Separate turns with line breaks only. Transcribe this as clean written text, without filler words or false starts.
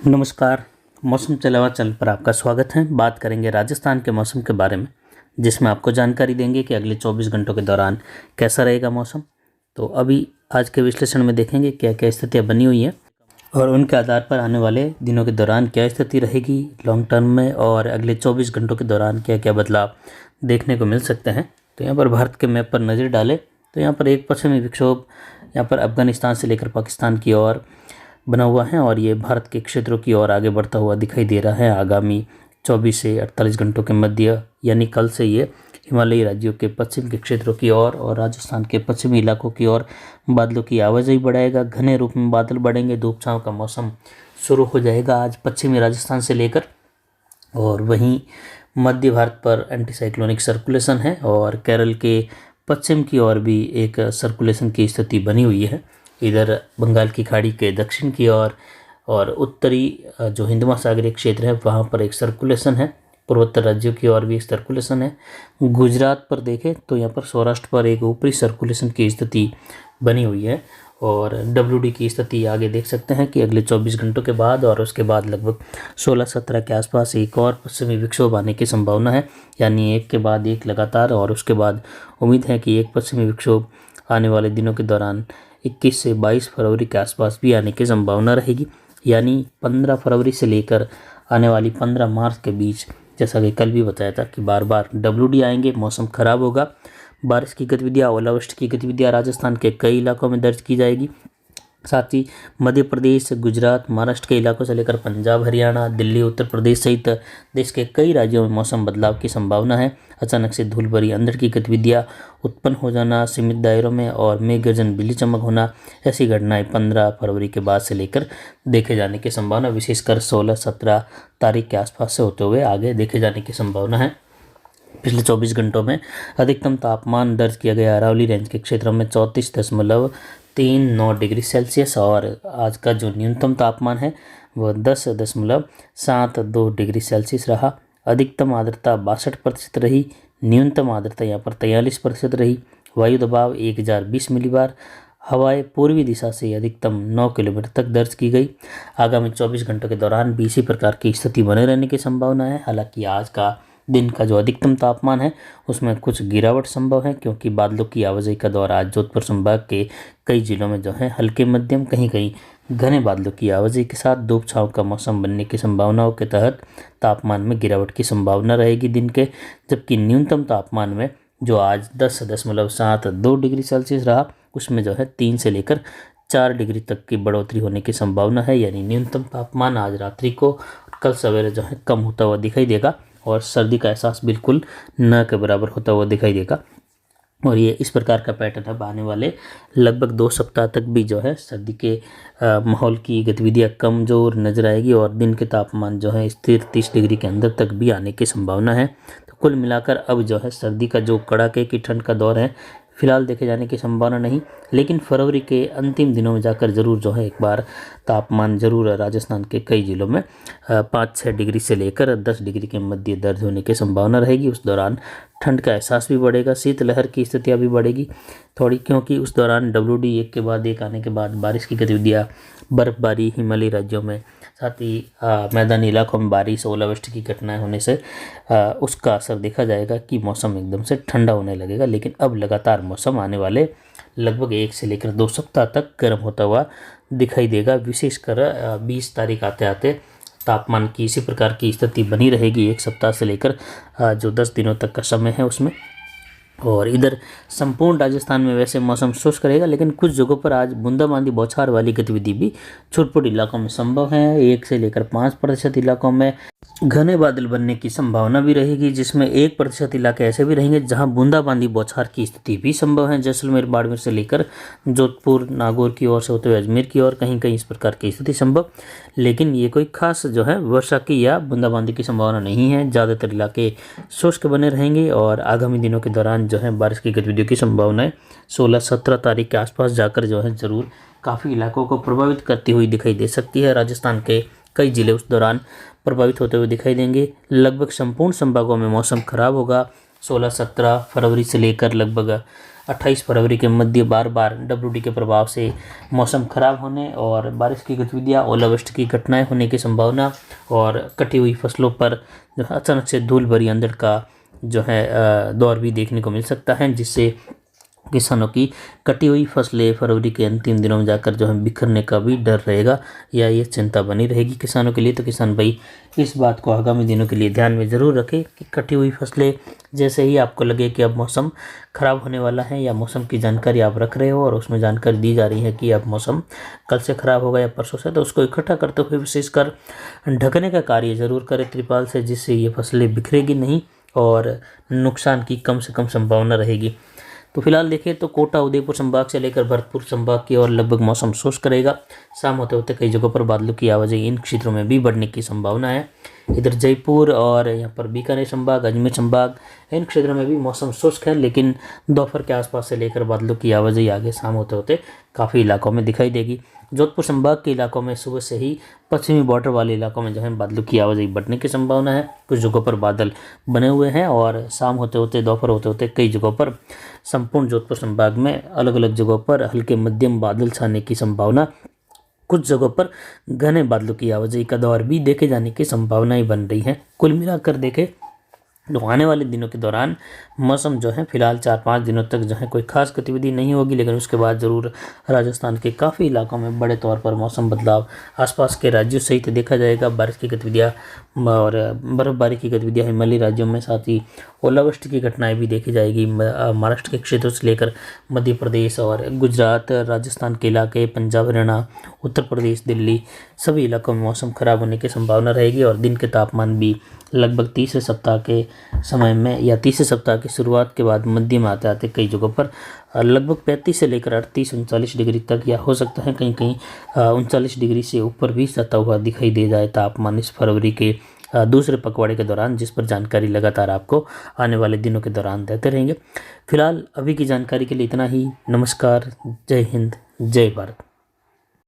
नमस्कार। मौसम चलावा चैनल पर आपका स्वागत है। बात करेंगे राजस्थान के मौसम के बारे में, जिसमें आपको जानकारी देंगे कि अगले 24 घंटों के दौरान कैसा रहेगा मौसम। तो अभी आज के विश्लेषण में देखेंगे क्या क्या स्थितियाँ बनी हुई हैं और उनके आधार पर आने वाले दिनों के दौरान क्या स्थिति रहेगी लॉन्ग टर्म में, और अगले 24 घंटों के दौरान क्या क्या बदलाव देखने को मिल सकते हैं। तो यहाँ पर भारत के मैप पर नज़र डालें तो यहाँ पर एक पश्चिमी विक्षोभ यहाँ पर अफगानिस्तान से लेकर पाकिस्तान की ओर बना हुआ है और ये भारत के क्षेत्रों की ओर आगे बढ़ता हुआ दिखाई दे रहा है। आगामी 24 से 48 घंटों के मध्य यानी कल से ये हिमालयी राज्यों के पश्चिम के क्षेत्रों की ओर और राजस्थान के पश्चिमी इलाकों की ओर बादलों की आवाजाही बढ़ाएगा। घने रूप में बादल बढ़ेंगे, धूप छांव का मौसम शुरू हो जाएगा आज पश्चिमी राजस्थान से लेकर। और वहीं मध्य भारत पर एंटी साइक्लोनिक सर्कुलेशन है और केरल के पश्चिम की ओर भी एक सर्कुलेशन की स्थिति बनी हुई है। इधर बंगाल की खाड़ी के दक्षिण की ओर और उत्तरी जो हिंद महासागरीय क्षेत्र है वहाँ पर एक सर्कुलेशन है। पूर्वोत्तर राज्यों की ओर भी एक सर्कुलेशन है। गुजरात पर देखें तो यहाँ पर सौराष्ट्र पर एक ऊपरी सर्कुलेशन की स्थिति बनी हुई है। और WD की स्थिति आगे देख सकते हैं कि अगले 24 घंटों के बाद और उसके बाद लगभग 16-17 के आसपास एक और पश्चिमी विक्षोभ आने की संभावना है, यानी एक के बाद एक लगातार। और उसके बाद उम्मीद है कि एक पश्चिमी विक्षोभ आने वाले दिनों के दौरान 21 से 22 फरवरी के आसपास भी आने की संभावना रहेगी, यानी 15 फरवरी से लेकर आने वाली 15 मार्च के बीच, जैसा कि कल भी बताया था कि बार बार WD आएंगे, मौसम खराब होगा। बारिश की गतिविधियाँ, ओलावृष्टि की गतिविधियाँ राजस्थान के कई इलाकों में दर्ज की जाएगी। साथ ही मध्य प्रदेश, गुजरात, महाराष्ट्र के इलाकों से लेकर पंजाब, हरियाणा, दिल्ली, उत्तर प्रदेश सहित देश के कई राज्यों में मौसम बदलाव की संभावना है। अचानक से धूल भरी अंधड़ की गतिविधियाँ उत्पन्न हो जाना, सीमित दायरों में और मेघ गर्जन, बिजली चमक होना, ऐसी घटनाएं 15 फरवरी के बाद से लेकर देखे जाने की संभावना, विशेषकर 16-17 तारीख के आसपास से होते हुए आगे देखे जाने की संभावना है। पिछले 24 घंटों में अधिकतम तापमान दर्ज किया गया अरावली रेंज के क्षेत्रों में 34.39 डिग्री सेल्सियस और आज का जो न्यूनतम तापमान है वह 10.72 डिग्री सेल्सियस रहा। अधिकतम आर्द्रता 62% रही, न्यूनतम आर्द्रता यहाँ पर 43% रही। वायु दबाव 1020 मिलीबार, हवाएं पूर्वी दिशा से अधिकतम 9 किलोमीटर तक दर्ज की गई। आगामी 24 घंटों के दौरान भी इसी प्रकार की स्थिति बने रहने की संभावना है। हालांकि आज का दिन का जो अधिकतम तापमान है उसमें कुछ गिरावट संभव है, क्योंकि बादलों की आवाजाही का दौर आज जोधपुर संभाग के कई जिलों में जो है हल्के मध्यम, कहीं कहीं घने बादलों की आवाजाही के साथ धूप छांव का मौसम बनने की संभावनाओं के तहत तापमान में गिरावट की संभावना रहेगी दिन के। जबकि न्यूनतम तापमान में जो आज 10.72 डिग्री सेल्सियस रहा, उसमें जो है 3 से लेकर 4 डिग्री तक की बढ़ोतरी होने की संभावना है। यानी न्यूनतम तापमान आज रात्रि को कल सवेरे जो है कम होता हुआ दिखाई देगा और सर्दी का एहसास बिल्कुल न के बराबर होता हुआ दिखाई देगा। और ये इस प्रकार का पैटर्न अब आने वाले लगभग 2 सप्ताह तक भी जो है सर्दी के माहौल की गतिविधियाँ कमज़ोर नजर आएगी और दिन के तापमान जो है स्थिर 30 डिग्री के अंदर तक भी आने की संभावना है। तो कुल मिलाकर अब जो है सर्दी का जो कड़ाके की ठंड का दौर है फिलहाल देखे जाने की संभावना नहीं, लेकिन फरवरी के अंतिम दिनों में जाकर ज़रूर जो है एक बार तापमान ज़रूर राजस्थान के कई जिलों में 5-6 डिग्री से लेकर 10 डिग्री के मध्य दर्ज होने की संभावना रहेगी। उस दौरान ठंड का एहसास भी बढ़ेगा, शीतलहर की स्थितियाँ भी बढ़ेगी थोड़ी, क्योंकि उस दौरान WD एक के बाद एक आने के बाद बारिश की गतिविधियाँ, बर्फबारी हिमालयी राज्यों में, साथ ही मैदानी इलाकों में बारिश, ओलावृष्टि की घटनाएं होने से उसका असर देखा जाएगा कि मौसम एकदम से ठंडा होने लगेगा। लेकिन अब लगातार मौसम आने वाले लगभग 1 से लेकर 2 सप्ताह तक गर्म होता हुआ दिखाई देगा। विशेषकर 20 तारीख आते आते तापमान की इसी प्रकार की स्थिति बनी रहेगी 1 सप्ताह से लेकर जो 10 दिनों तक का समय है उसमें। और इधर संपूर्ण राजस्थान में वैसे मौसम शुष्क रहेगा, लेकिन कुछ जगहों पर आज बूंदाबांदी बौछार वाली गतिविधि भी छोटे इलाकों में संभव है। 1 से लेकर 5% इलाकों में घने बादल बनने की संभावना भी रहेगी, जिसमें 1% इलाके ऐसे भी रहेंगे जहां बूंदाबांदी बौछार की स्थिति भी संभव है। जैसलमेर, बाड़मेर से लेकर जोधपुर, नागौर की ओर से होते हुए अजमेर की ओर कहीं कहीं इस प्रकार की स्थिति संभव, लेकिन ये कोई खास जो है वर्षा की या बूंदाबांदी की संभावना नहीं है। ज़्यादातर इलाके शुष्क बने रहेंगे और आगामी दिनों के दौरान जो है बारिश की गतिविधियों की संभावना है 16-17 तारीख के आसपास जाकर जो है ज़रूर काफ़ी इलाकों को प्रभावित करती हुई दिखाई दे सकती है। राजस्थान के कई जिले उस दौरान प्रभावित होते हुए दिखाई देंगे। लगभग संपूर्ण संभागों में मौसम खराब होगा 16-17 फरवरी से लेकर लगभग 28 फरवरी के मध्य बार बार WD के प्रभाव से मौसम खराब होने और बारिश की गतिविधियाँ, ओलावृष्टि की घटनाएं होने की संभावना और कटी हुई फसलों पर जो अचानक से धूल भरी अंधड़ का जो है दौर भी देखने को मिल सकता है, जिससे किसानों की कटी हुई फसलें फरवरी के अंतिम दिनों में जाकर जो है बिखरने का भी डर रहेगा या ये चिंता बनी रहेगी किसानों के लिए। तो किसान भाई इस बात को आगामी दिनों के लिए ध्यान में ज़रूर रखें कि कटी हुई फसलें जैसे ही आपको लगे कि अब मौसम ख़राब होने वाला है या मौसम की जानकारी आप रख रहे हो और उसमें जानकारी दी जा रही है कि अब मौसम कल से ख़राब होगा या परसों से, तो उसको इकट्ठा करते हुए विशेषकर ढकने का कार्य ज़रूर करें त्रिपाल से, जिससे ये फसलें बिखरेगी नहीं और नुकसान की कम से कम संभावना रहेगी। तो फिलहाल देखें तो कोटा उदयपुर संभाग से लेकर भरतपुर संभाग की ओर लगभग मौसम शुष्क रहेगा। शाम होते होते कई जगहों पर बादलों की आवाजाही इन क्षेत्रों में भी बढ़ने की संभावना है। इधर जयपुर और यहाँ पर बीकानेर संभाग, अजमेर संभाग, इन क्षेत्रों में भी मौसम शुष्क है, लेकिन दोपहर के आसपास से लेकर बादलों की आवाजाही आगे शाम होते होते काफ़ी इलाकों में दिखाई देगी। जोधपुर संभाग के इलाकों में सुबह से ही पश्चिमी बॉर्डर वाले इलाकों में जो है बादलों की आवाजाही बढ़ने की संभावना है। कुछ जगहों पर बादल बने हुए हैं और शाम होते होते, दोपहर होते होते कई जगहों पर संपूर्ण जोधपुर संभाग में अलग अलग जगहों पर हल्के मध्यम बादल छाने की संभावना, कुछ जगहों पर घने बादलों की आवाजाही का दौर भी देखे जाने की संभावनाएं बन रही हैं। कुल मिलाकर देखें तो आने वाले दिनों के दौरान मौसम जो है फिलहाल 4-5 दिनों तक जो है कोई खास गतिविधि नहीं होगी, लेकिन उसके बाद ज़रूर राजस्थान के काफ़ी इलाकों में बड़े तौर पर मौसम बदलाव आसपास के राज्यों सहित देखा जाएगा। बारिश की गतिविधियाँ और बर्फबारी की गतिविधियाँ हिमालयी राज्यों में, साथ ही ओलावृष्टि की घटनाएं भी देखी जाएगी। महाराष्ट्र के क्षेत्रों से लेकर मध्य प्रदेश और गुजरात, राजस्थान के इलाके, पंजाब, हरियाणा, उत्तर प्रदेश, दिल्ली, सभी इलाकों में मौसम खराब होने की संभावना रहेगी और दिन के तापमान भी लगभग तीसरे सप्ताह के समय में या तीसरे सप्ताह की शुरुआत के बाद मध्य में आते आते कई जगहों पर लगभग 35 से लेकर 38-39 डिग्री तक, या हो सकता है कहीं कहीं 39 डिग्री से ऊपर भी जाता हुआ दिखाई दे जाए तापमान इस फरवरी के दूसरे पखवाड़े के दौरान, जिस पर जानकारी लगातार आपको आने वाले दिनों के दौरान देते रहेंगे। फिलहाल अभी की जानकारी के लिए इतना ही। नमस्कार, जय हिंद, जय भारत।